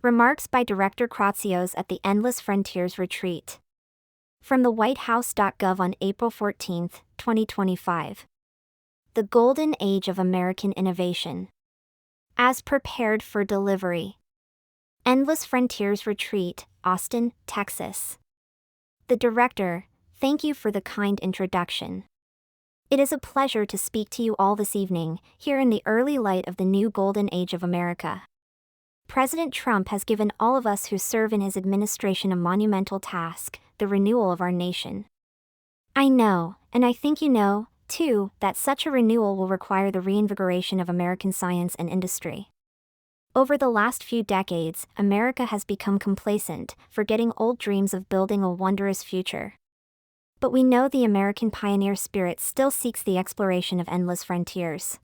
Remarks by Director Kratsios at the Endless Frontiers Retreat. From the WhiteHouse.gov on April 14, 2025. The Golden Age of American Innovation. As prepared for delivery. Endless Frontiers Retreat, Austin, Texas. The Director, thank you for the kind introduction. It is a pleasure to speak to you all this evening, here in the early light of the new Golden Age of America. President Trump has given all of us who serve in his administration a monumental task, the renewal of our nation. I know, and I think you know, too, that such a renewal will require the reinvigoration of American science and industry. Over the last few decades, America has become complacent, forgetting old dreams of building a wondrous future. But we know the American pioneer spirit still seeks the exploration of endless frontiers.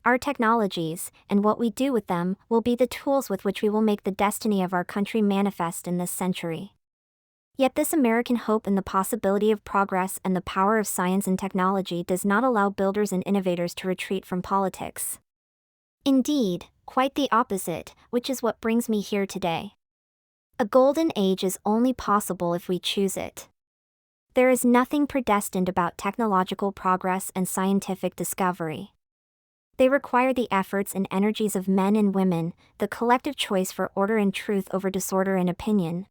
Our technologies, and what we do with them, will be the tools with which we will make the destiny of our country manifest in this century. Yet this American hope in the possibility of progress and the power of science and technology does not allow builders and innovators to retreat from politics. Indeed, quite the opposite, which is what brings me here today. A golden age is only possible if we choose it. There is nothing predestined about technological progress and scientific discovery. They require the efforts and energies of men and women, the collective choice for order and truth over disorder and opinion.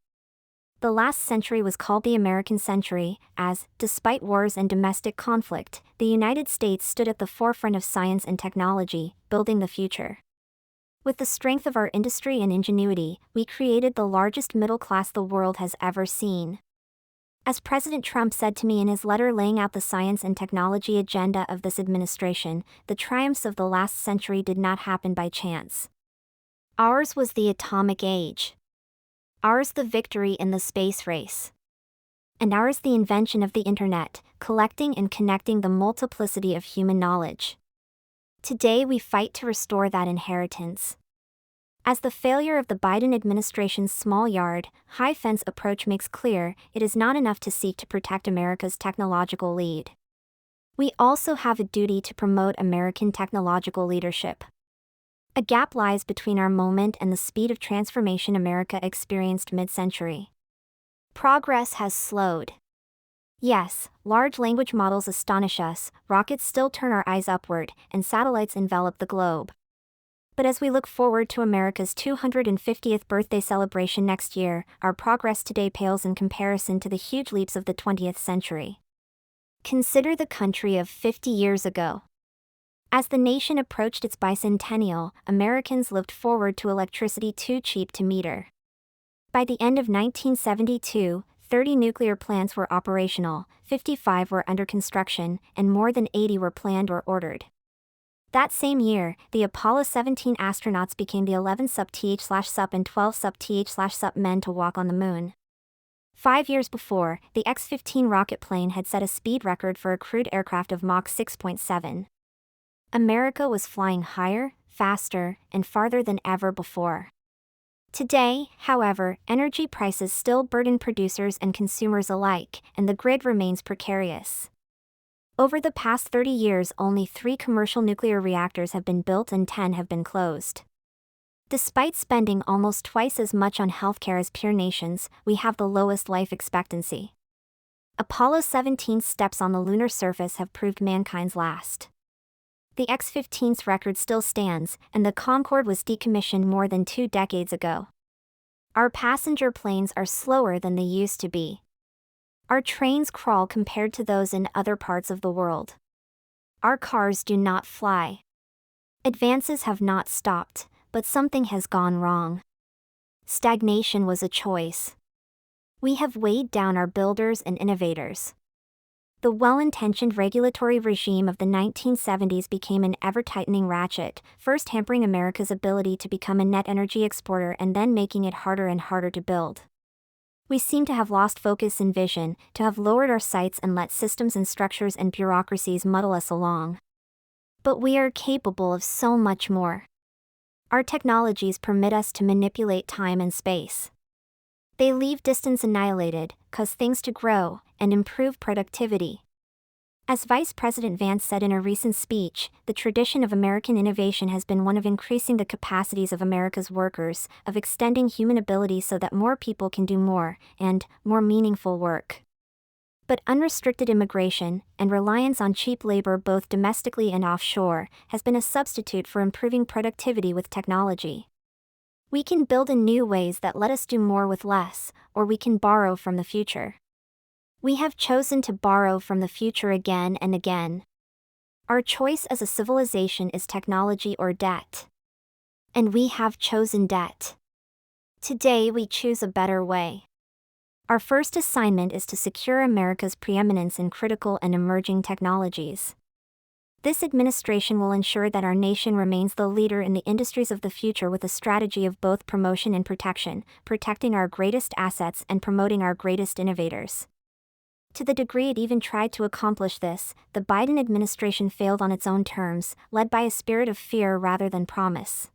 The last century was called the American century, as, despite wars and domestic conflict, the United States stood at the forefront of science and technology, building the future. With the strength of our industry and ingenuity, we created the largest middle class the world has ever seen. As President Trump said to me in his letter laying out the science and technology agenda of this administration, the triumphs of the last century did not happen by chance. Ours was the atomic age. Ours the victory in the space race. And ours the invention of the internet, collecting and connecting the multiplicity of human knowledge. Today we fight to restore that inheritance. As the failure of the Biden administration's small yard, high fence approach makes clear, it is not enough to seek to protect America's technological lead. We also have a duty to promote American technological leadership. A gap lies between our moment and the speed of transformation America experienced mid-century. Progress has slowed. Yes, large language models astonish us, rockets still turn our eyes upward, and satellites envelop the globe. But as we look forward to America's 250th birthday celebration next year, our progress today pales in comparison to the huge leaps of the 20th century. Consider the country of 50 years ago. As the nation approached its bicentennial, Americans looked forward to electricity too cheap to meter. By the end of 1972, 30 nuclear plants were operational, 55 were under construction, and more than 80 were planned or ordered. That same year, the Apollo 17 astronauts became the 11 sub-Th/sup and 12 sub-Th/sup men to walk on the moon. 5 years before, the X-15 rocket plane had set a speed record for a crewed aircraft of Mach 6.7. America was flying higher, faster, and farther than ever before. Today, however, energy prices still burden producers and consumers alike, and the grid remains precarious. Over the past 30 years, only 3 commercial nuclear reactors have been built and 10 have been closed. Despite spending almost twice as much on healthcare as peer nations, we have the lowest life expectancy. Apollo 17's steps on the lunar surface have proved mankind's last. The X-15's record still stands, and the Concorde was decommissioned more than 2 decades ago. Our passenger planes are slower than they used to be. Our trains crawl compared to those in other parts of the world. Our cars do not fly. Advances have not stopped, but something has gone wrong. Stagnation was a choice. We have weighed down our builders and innovators. The well-intentioned regulatory regime of the 1970s became an ever-tightening ratchet, first hampering America's ability to become a net energy exporter and then making it harder and harder to build. We seem to have lost focus and vision, to have lowered our sights and let systems and structures and bureaucracies muddle us along. But we are capable of so much more. Our technologies permit us to manipulate time and space. They leave distance annihilated, cause things to grow, and improve productivity. As Vice President Vance said in a recent speech, the tradition of American innovation has been one of increasing the capacities of America's workers, of extending human ability so that more people can do more, and more meaningful work. But unrestricted immigration, and reliance on cheap labor both domestically and offshore, has been a substitute for improving productivity with technology. We can build in new ways that let us do more with less, or we can borrow from the future. We have chosen to borrow from the future again and again. Our choice as a civilization is technology or debt. And we have chosen debt. Today we choose a better way. Our first assignment is to secure America's preeminence in critical and emerging technologies. This administration will ensure that our nation remains the leader in the industries of the future with a strategy of both promotion and protection, protecting our greatest assets and promoting our greatest innovators. To the degree it even tried to accomplish this, the Biden administration failed on its own terms, led by a spirit of fear rather than promise.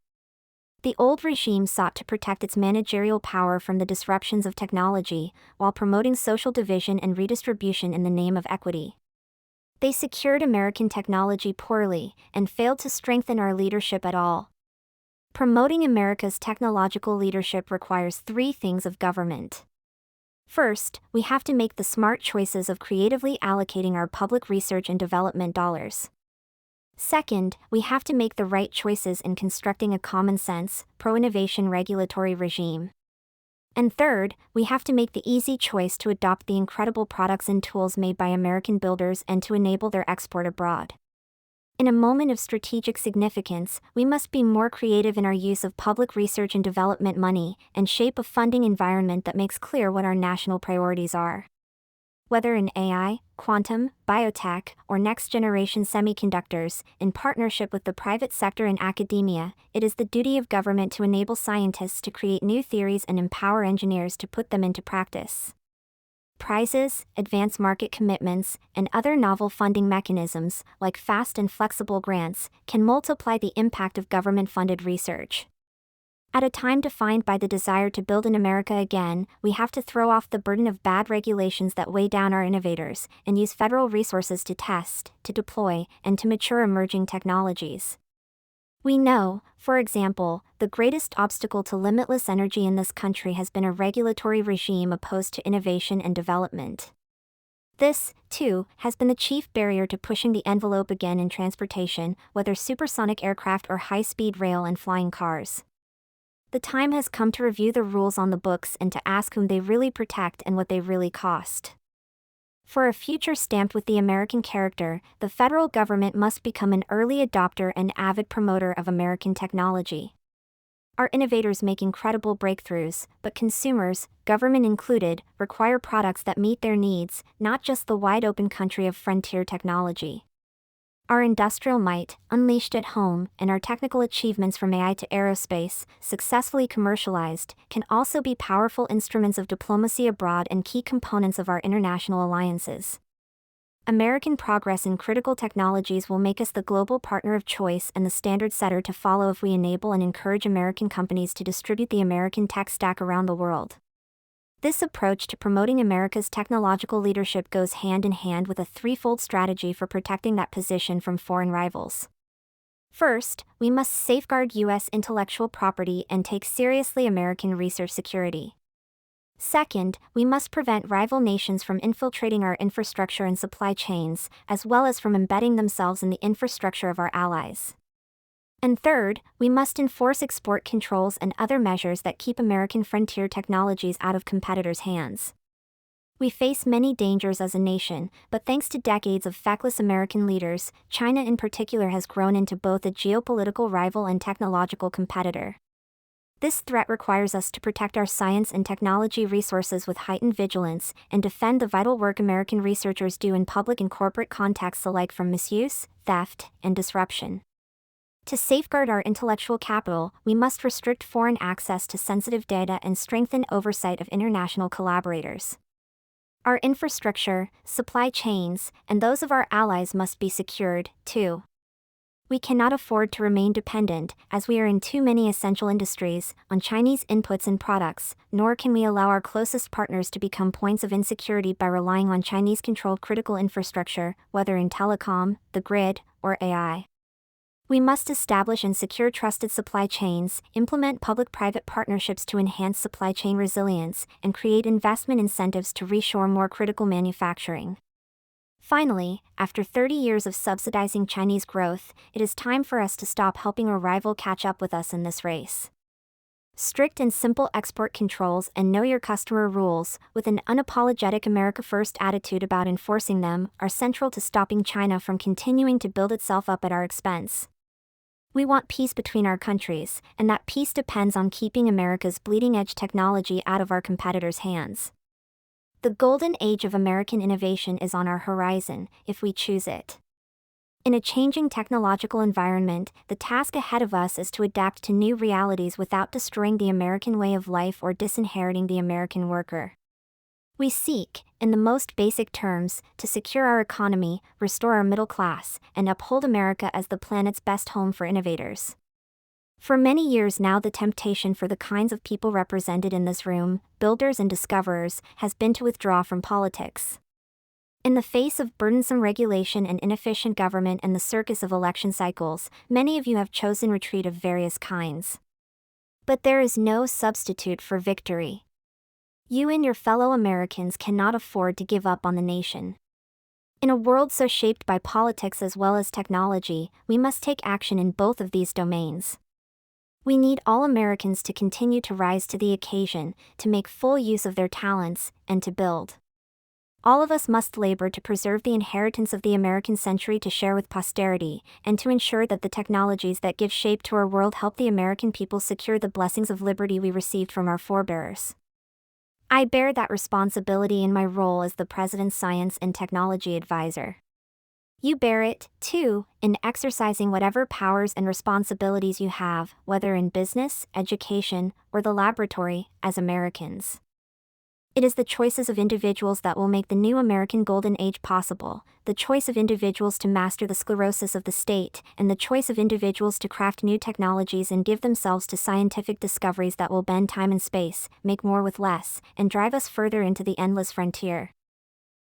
The old regime sought to protect its managerial power from the disruptions of technology, while promoting social division and redistribution in the name of equity. They secured American technology poorly, and failed to strengthen our leadership at all. Promoting America's technological leadership requires three things of government. First, we have to make the smart choices of creatively allocating our public research and development dollars. Second, we have to make the right choices in constructing a common-sense, pro-innovation regulatory regime. And third, we have to make the easy choice to adopt the incredible products and tools made by American builders and to enable their export abroad. In a moment of strategic significance, we must be more creative in our use of public research and development money, and shape a funding environment that makes clear what our national priorities are. Whether in AI, quantum, biotech, or next-generation semiconductors, in partnership with the private sector and academia, it is the duty of government to enable scientists to create new theories and empower engineers to put them into practice. Prizes, advance market commitments, and other novel funding mechanisms, like fast and flexible grants, can multiply the impact of government-funded research. At a time defined by the desire to build in America again, we have to throw off the burden of bad regulations that weigh down our innovators, and use federal resources to test, to deploy, and to mature emerging technologies. We know, for example, the greatest obstacle to limitless energy in this country has been a regulatory regime opposed to innovation and development. This, too, has been the chief barrier to pushing the envelope again in transportation, whether supersonic aircraft or high-speed rail and flying cars. The time has come to review the rules on the books and to ask whom they really protect and what they really cost. For a future stamped with the American character, the federal government must become an early adopter and avid promoter of American technology. Our innovators make incredible breakthroughs, but consumers, government included, require products that meet their needs, not just the wide-open country of frontier technology. Our industrial might, unleashed at home, and our technical achievements from AI to aerospace, successfully commercialized, can also be powerful instruments of diplomacy abroad and key components of our international alliances. American progress in critical technologies will make us the global partner of choice and the standard setter to follow if we enable and encourage American companies to distribute the American tech stack around the world. This approach to promoting America's technological leadership goes hand in hand with a threefold strategy for protecting that position from foreign rivals. First, we must safeguard U.S. intellectual property and take seriously American research security. Second, we must prevent rival nations from infiltrating our infrastructure and supply chains, as well as from embedding themselves in the infrastructure of our allies. And third, we must enforce export controls and other measures that keep American frontier technologies out of competitors' hands. We face many dangers as a nation, but thanks to decades of feckless American leaders, China in particular has grown into both a geopolitical rival and technological competitor. This threat requires us to protect our science and technology resources with heightened vigilance, and defend the vital work American researchers do in public and corporate contexts alike from misuse, theft, and disruption. To safeguard our intellectual capital, we must restrict foreign access to sensitive data and strengthen oversight of international collaborators. Our infrastructure, supply chains, and those of our allies must be secured, too. We cannot afford to remain dependent, as we are in too many essential industries, on Chinese inputs and products, nor can we allow our closest partners to become points of insecurity by relying on Chinese-controlled critical infrastructure, whether in telecom, the grid, or AI. We must establish and secure trusted supply chains, implement public-private partnerships to enhance supply chain resilience, and create investment incentives to reshore more critical manufacturing. Finally, after 30 years of subsidizing Chinese growth, it is time for us to stop helping a rival catch up with us in this race. Strict and simple export controls and know your customer rules, with an unapologetic America First attitude about enforcing them, are central to stopping China from continuing to build itself up at our expense. We want peace between our countries, and that peace depends on keeping America's bleeding-edge technology out of our competitors' hands. The golden age of American innovation is on our horizon, if we choose it. In a changing technological environment, the task ahead of us is to adapt to new realities without destroying the American way of life or disinheriting the American worker. We seek, in the most basic terms, to secure our economy, restore our middle class, and uphold America as the planet's best home for innovators. For many years now, the temptation for the kinds of people represented in this room, builders and discoverers, has been to withdraw from politics. In the face of burdensome regulation and inefficient government and the circus of election cycles, many of you have chosen retreat of various kinds. But there is no substitute for victory. You and your fellow Americans cannot afford to give up on the nation. In a world so shaped by politics as well as technology, we must take action in both of these domains. We need all Americans to continue to rise to the occasion, to make full use of their talents, and to build. All of us must labor to preserve the inheritance of the American century to share with posterity, and to ensure that the technologies that give shape to our world help the American people secure the blessings of liberty we received from our forebears. I bear that responsibility in my role as the President's Science and Technology Advisor. You bear it, too, in exercising whatever powers and responsibilities you have, whether in business, education, or the laboratory, as Americans. It is the choices of individuals that will make the new American Golden Age possible, the choice of individuals to master the sclerosis of the state, and the choice of individuals to craft new technologies and give themselves to scientific discoveries that will bend time and space, make more with less, and drive us further into the endless frontier.